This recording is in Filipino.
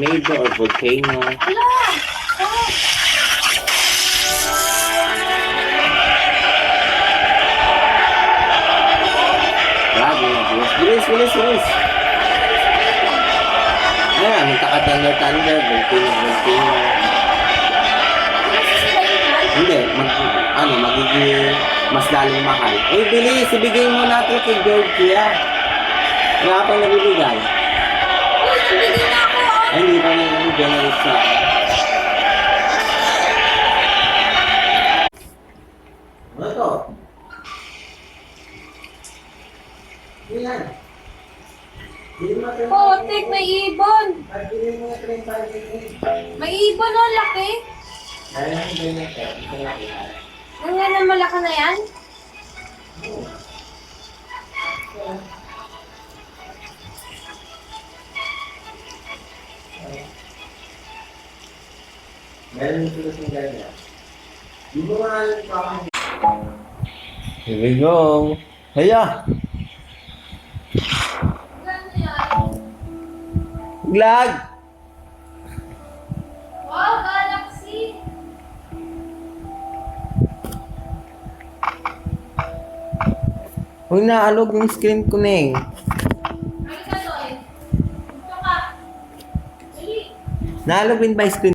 tornado or volcano. Ala! Oh! Grabe, bilis, bilis, bilis. Ayan, magkaka-thunder, volcano. Hindi, magiging mas lalong mahal. Uy, bilis, ibigay mo natin kay Georgia. Wala pang nabibigay. Uy, nabigay na ako! Ay, hindi pa nang generate sa akin. Ano to? Yan. Potik, may ibon! May ibon, oh, laki! Ganyan na malaki na yan? Here we go. Haya! Ganda yan. Vlog! Wow, galaxy! Huwag naalog yung screen ko, Neng. Ano ka to eh? Ito ka. Dali. Naalog din ba yung screen